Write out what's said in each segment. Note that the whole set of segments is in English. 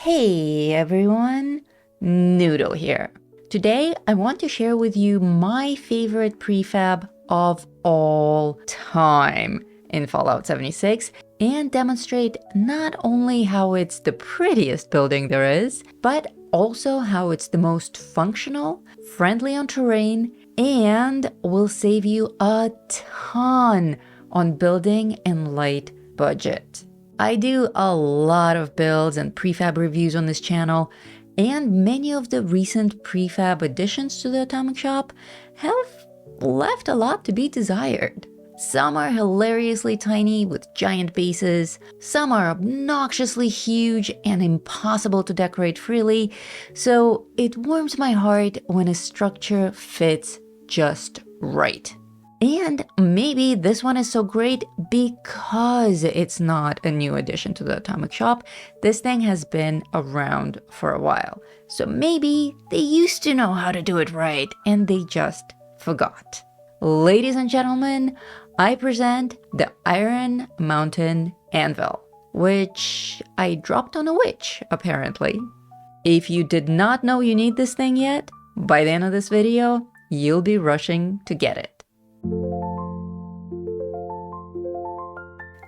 Hey everyone, Noodle here. Today I want to share with you my favorite prefab of all time in Fallout 76 and demonstrate not only how it's the prettiest building there is, but also how it's the most functional, friendly on terrain, and will save you a ton on building and light budget. I do a lot of builds and prefab reviews on this channel, and many of the recent prefab additions to the Atomic Shop have left a lot to be desired. Some are hilariously tiny with giant bases, some are obnoxiously huge and impossible to decorate freely, so it warms my heart when a structure fits just right. And maybe this one is so great because it's not a new addition to the Atomic Shop. This thing has been around for a while. So maybe they used to know how to do it right and they just forgot. Ladies and gentlemen, I present the Iron Mountain Anvil, which I dropped on a witch, apparently. If you did not know you need this thing yet, by the end of this video, you'll be rushing to get it.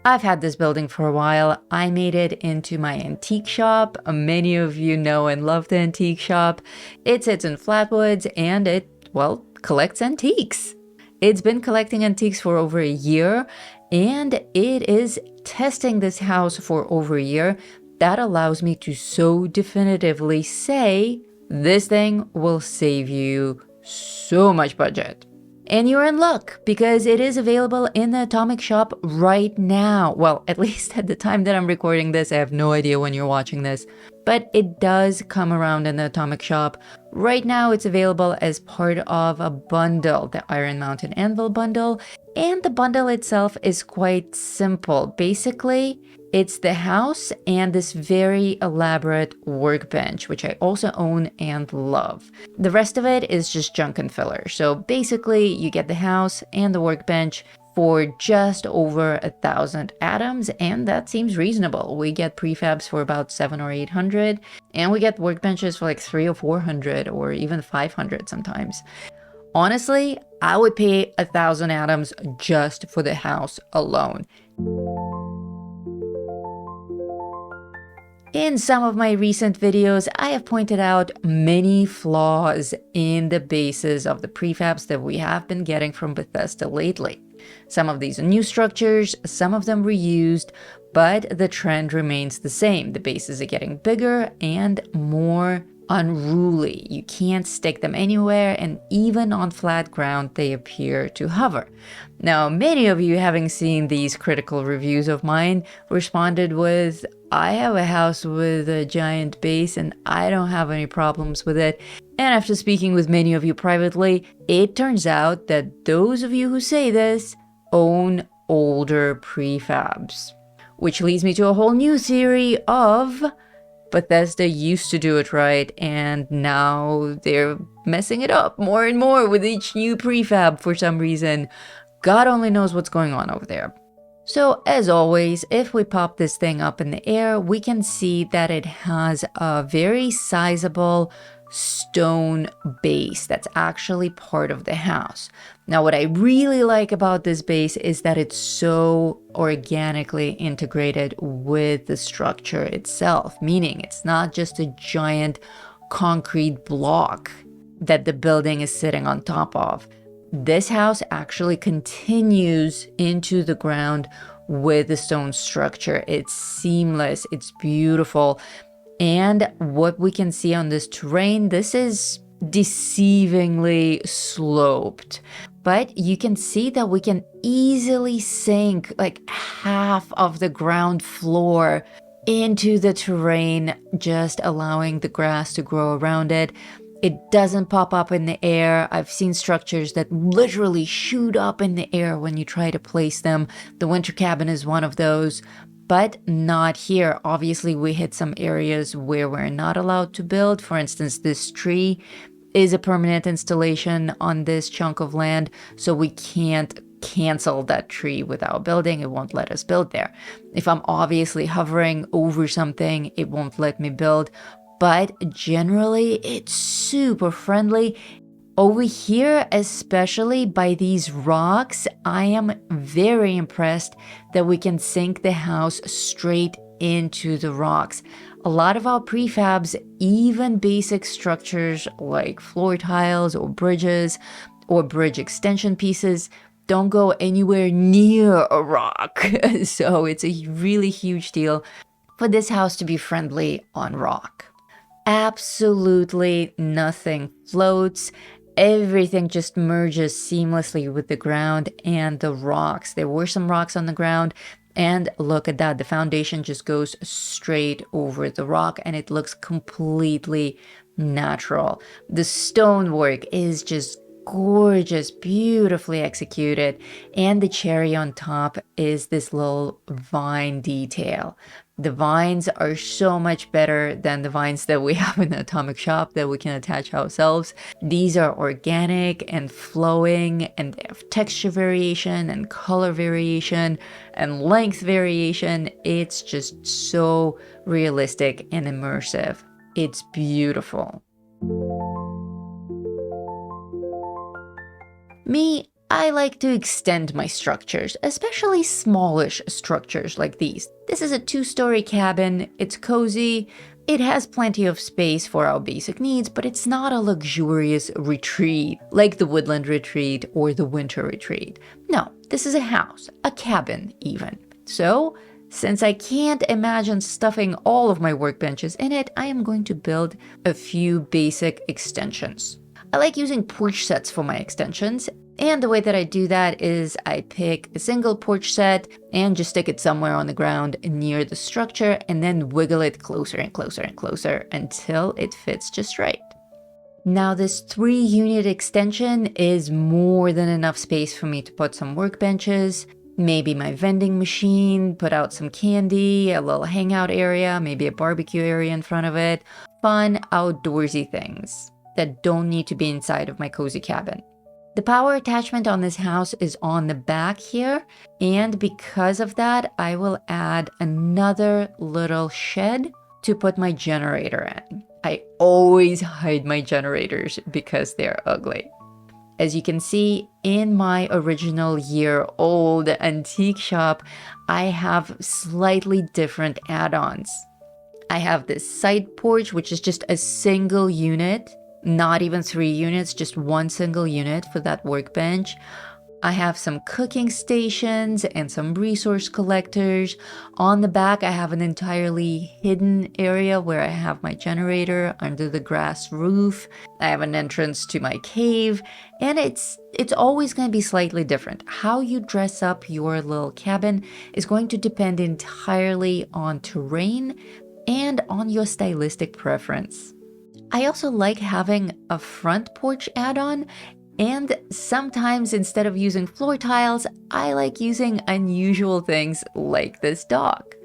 I've had this building for a while. I made it into my antique shop. Many of you know and love the antique shop. It sits in Flatwoods and it, well, collects antiques. It's been collecting antiques for over a year and it is testing this house for over a year. That allows me to so definitively say this thing will save you so much budget. And you're in luck because it is available in the Atomic Shop right now. Well, at least at the time that I'm recording this, I have no idea when you're watching this, but it does come around in the Atomic Shop. Right now, it's available as part of a bundle, the Iron Mountain Anvil bundle, and the bundle itself is quite simple. Basically, it's the house and this very elaborate workbench, which I also own and love. The rest of it is just junk and filler. So basically, you get the house and the workbench for just over 1,000 atoms, and that seems reasonable. We get prefabs for about 700 or 800, and we get workbenches for like 300 or 400 or even 500 sometimes. Honestly, I would pay 1,000 atoms just for the house alone. In some of my recent videos, I have pointed out many flaws in the bases of the prefabs that we have been getting from Bethesda lately. Some of these are new structures, some of them reused, but the trend remains the same. The bases are getting bigger and more unruly. You can't stick them anywhere, and even on flat ground, they appear to hover. Now, many of you, having seen these critical reviews of mine, responded with, I have a house with a giant base and I don't have any problems with it. And after speaking with many of you privately, it turns out that those of you who say this own older prefabs. Which leads me to a whole new theory of Bethesda used to do it right and now they're messing it up more and more with each new prefab for some reason. God only knows what's going on over there. So as always, if we pop this thing up in the air, we can see that it has a very sizable stone base that's actually part of the house. Now, what I really like about this base is that it's so organically integrated with the structure itself, meaning it's not just a giant concrete block that the building is sitting on top of. This house actually continues into the ground with the stone structure. It's seamless, it's beautiful. And what we can see on this terrain, this is deceivingly sloped. But you can see that we can easily sink like half of the ground floor into the terrain, just allowing the grass to grow around it. It doesn't pop up in the air. I've seen structures that literally shoot up in the air when you try to place them. The winter cabin is one of those, but not here. Obviously, we hit some areas where we're not allowed to build. For instance, this tree is a permanent installation on this chunk of land, so we can't cancel that tree without building. It won't let us build there. If I'm obviously hovering over something, it won't let me build. But generally, it's super friendly. Over here, especially by these rocks, I am very impressed that we can sink the house straight into the rocks. A lot of our prefabs, even basic structures like floor tiles or bridges or bridge extension pieces, don't go anywhere near a rock. So it's a really huge deal for this house to be friendly on rock. Absolutely nothing floats. Everything just merges seamlessly with the ground and the rocks. There were some rocks on the ground, and look at that. The foundation just goes straight over the rock, and it looks completely natural. The stonework is just gorgeous, beautifully executed, and the cherry on top is this little vine detail. The vines are so much better than the vines that we have in the Atomic Shop that we can attach ourselves. These are organic and flowing, and they have texture variation and color variation and length variation. It's just so realistic and immersive. It's beautiful. Me, I like to extend my structures, especially smallish structures like these. This is a 2-story cabin. It's cozy. It has plenty of space for our basic needs, but it's not a luxurious retreat like the woodland retreat or the winter retreat. No, this is a house, a cabin even. So, since I can't imagine stuffing all of my workbenches in it, I am going to build a few basic extensions. I like using porch sets for my extensions, and the way that I do that is I pick a single porch set and just stick it somewhere on the ground near the structure and then wiggle it closer and closer and closer until it fits just right. Now this 3-unit extension is more than enough space for me to put some workbenches, maybe my vending machine, put out some candy, a little hangout area, maybe a barbecue area in front of it. Fun, outdoorsy things that don't need to be inside of my cozy cabin. The power attachment on this house is on the back here, and because of that, I will add another little shed to put my generator in. I always hide my generators because they're ugly. As you can see, in my original year-old antique shop, I have slightly different add-ons. I have this side porch, which is just a single unit. Not even 3 units, just 1 single unit for that workbench. I have some cooking stations and some resource collectors. On the back, I have an entirely hidden area where I have my generator under the grass roof. I have an entrance to my cave, and it's always going to be slightly different. How you dress up your little cabin is going to depend entirely on terrain and on your stylistic preference. I also like having a front porch add-on, and sometimes instead of using floor tiles, I like using unusual things like this dock.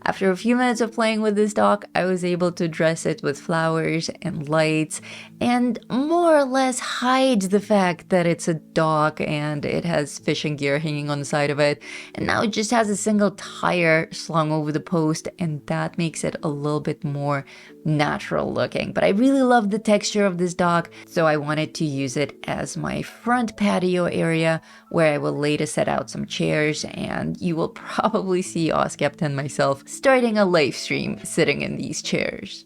After a few minutes of playing with this dock, I was able to dress it with flowers and lights and more or less hide the fact that it's a dock and it has fishing gear hanging on the side of it. And now it just has a single tire slung over the post, and that makes it a little bit more natural looking. But I really love the texture of this dock, so I wanted to use it as my front patio area where I will later set out some chairs, and you will probably see Oscapt and myself starting a live stream sitting in these chairs.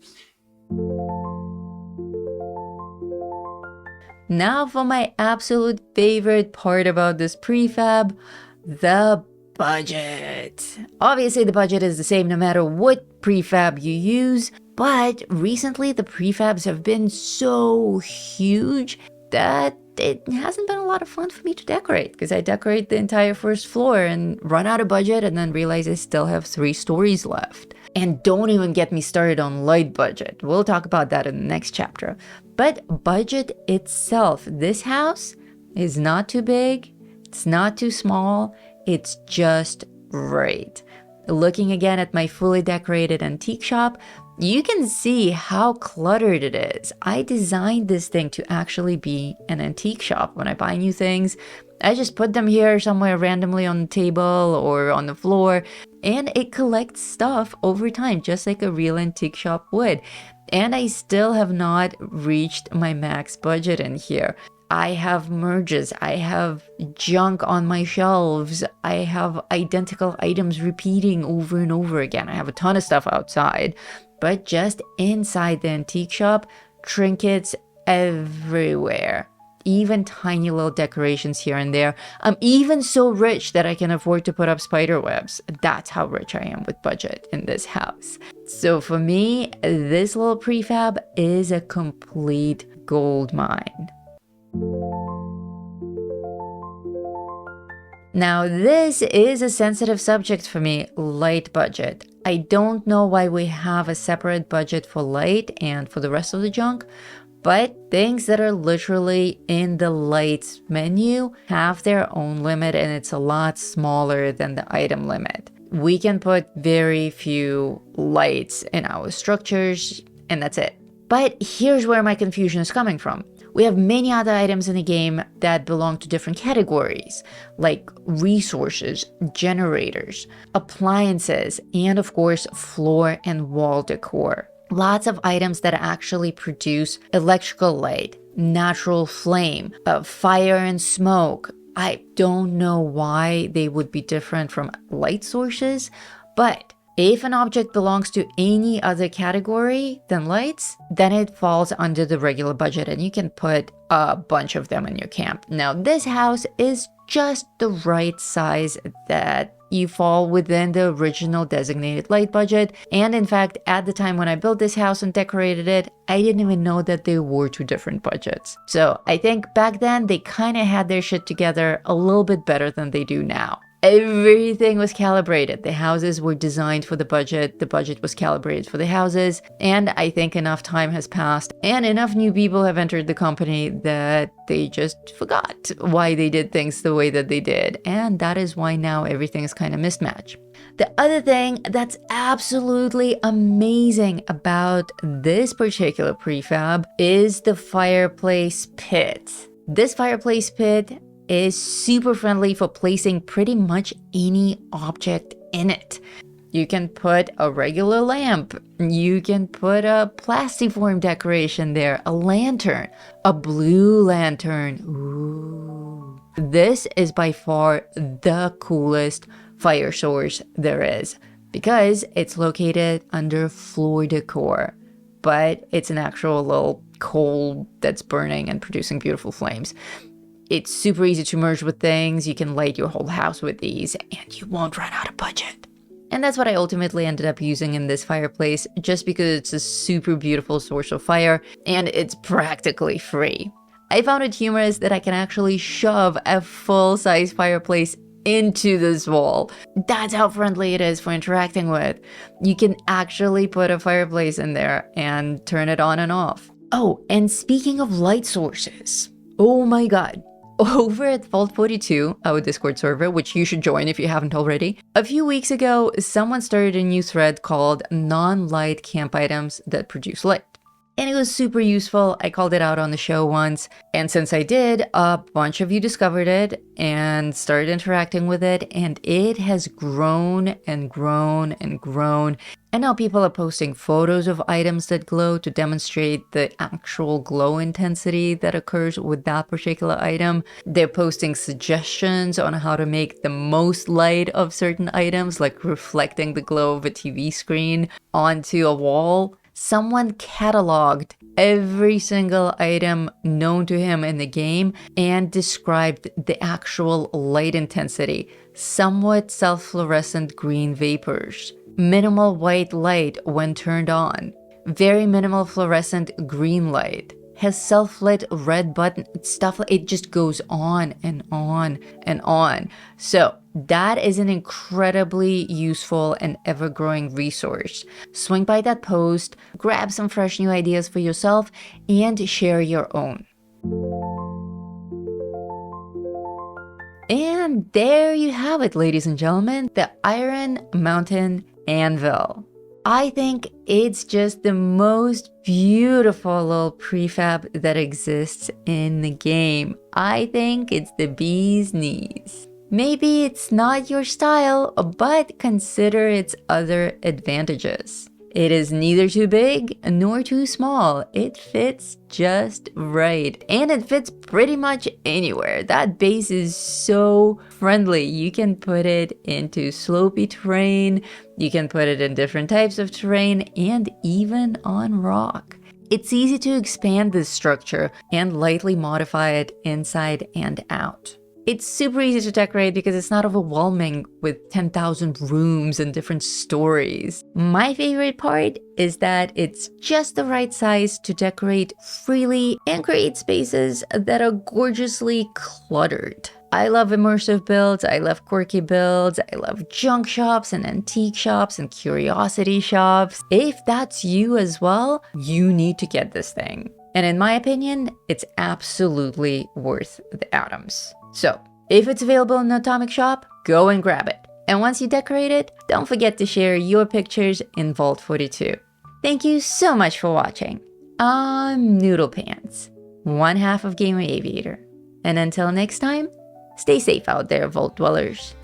Now for my absolute favorite part about this prefab, the budget. Obviously the budget is the same no matter what prefab you use, but recently the prefabs have been so huge that it hasn't been a lot of fun for me to decorate, because I decorate the entire first floor and run out of budget and then realize I still have 3 stories left. And don't even get me started on light budget. We'll talk about that in the next chapter. But budget itself, this house is not too big, it's not too small, it's just right. Looking again at my fully decorated antique shop, you can see how cluttered it is. I designed this thing to actually be an antique shop. When I buy new things, I just put them here somewhere randomly on the table or on the floor, and it collects stuff over time, just like a real antique shop would. And I still have not reached my max budget in here. I have merges, I have junk on my shelves, I have identical items repeating over and over again. I have a ton of stuff outside, but just inside the antique shop, trinkets everywhere. Even tiny little decorations here and there. I'm even so rich that I can afford to put up spider webs. That's how rich I am with budget in this house. So for me, this little prefab is a complete gold mine. Now, this is a sensitive subject for me, light budget. I don't know why we have a separate budget for light and for the rest of the junk, but things that are literally in the lights menu have their own limit, and it's a lot smaller than the item limit. We can put very few lights in our structures, and that's it. But here's where my confusion is coming from. We have many other items in the game that belong to different categories, like resources, generators, appliances, and of course, floor and wall decor. Lots of items that actually produce electrical light, natural flame, fire and smoke. I don't know why they would be different from light sources, but if an object belongs to any other category than lights, then it falls under the regular budget and you can put a bunch of them in your camp. Now, this house is just the right size that you fall within the original designated light budget. And in fact, at the time when I built this house and decorated it, I didn't even know that there were two different budgets. So I think back then they kind of had their shit together a little bit better than they do now. Everything was calibrated. The houses were designed for the budget was calibrated for the houses, and I think enough time has passed and enough new people have entered the company that they just forgot why they did things the way that they did, and that is why now everything is kind of mismatched. The other thing that's absolutely amazing about this particular prefab is the fireplace pit. This fireplace pit is super friendly for placing pretty much any object in it. You can put a regular lamp, you can put a plastiform decoration there, a lantern, a blue lantern. Ooh. This is by far the coolest fire source there is because it's located under floor decor, but it's an actual little coal that's burning and producing beautiful flames. It's super easy to merge with things. You can light your whole house with these and you won't run out of budget. And that's what I ultimately ended up using in this fireplace, just because it's a super beautiful source of fire and it's practically free. I found it humorous that I can actually shove a full-size fireplace into this wall. That's how friendly it is for interacting with. You can actually put a fireplace in there and turn it on and off. Oh, and speaking of light sources, oh my god. Over at Vault 42, our Discord server, which you should join if you haven't already, a few weeks ago, someone started a new thread called Non-Light Camp Items That Produce Light. And it was super useful. I called it out on the show once. And since I did, a bunch of you discovered it and started interacting with it. And it has grown and grown and grown. And now people are posting photos of items that glow to demonstrate the actual glow intensity that occurs with that particular item. They're posting suggestions on how to make the most light of certain items, like reflecting the glow of a TV screen onto a wall. Someone cataloged every single item known to him in the game and described the actual light intensity. Somewhat self-fluorescent green vapors. Minimal white light when turned on. Very minimal fluorescent green light. Has self-lit red button, stuff like it just goes on and on and on. So that is an incredibly useful and ever-growing resource. Swing by that post, grab some fresh new ideas for yourself, and share your own. And there you have it, ladies and gentlemen, the Iron Mountain Anvil. I think it's just the most beautiful little prefab that exists in the game. I think it's the bee's knees. Maybe it's not your style, but consider its other advantages. It is neither too big nor too small. It fits just right. And it fits pretty much anywhere. That base is so friendly. You can put it into slopey terrain, you can put it in different types of terrain, and even on rock. It's easy to expand this structure and lightly modify it inside and out. It's super easy to decorate because it's not overwhelming with 10,000 rooms and different stories. My favorite part is that it's just the right size to decorate freely and create spaces that are gorgeously cluttered. I love immersive builds, I love quirky builds, I love junk shops and antique shops and curiosity shops. If that's you as well, you need to get this thing. And in my opinion, it's absolutely worth the atoms. So, if it's available in the Atomic Shop, go and grab it. And once you decorate it, don't forget to share your pictures in Vault 42. Thank you so much for watching. I'm Noodle Pants, one half of Gamer Aviator. And until next time, stay safe out there, Vault Dwellers.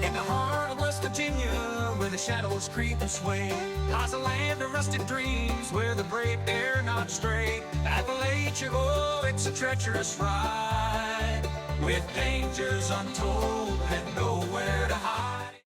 In the heart of West Virginia, where the shadows creep and sway, lies a land of rusted dreams, where the brave dare not stray. Appalachia, oh, it's a treacherous ride, with dangers untold and nowhere to hide.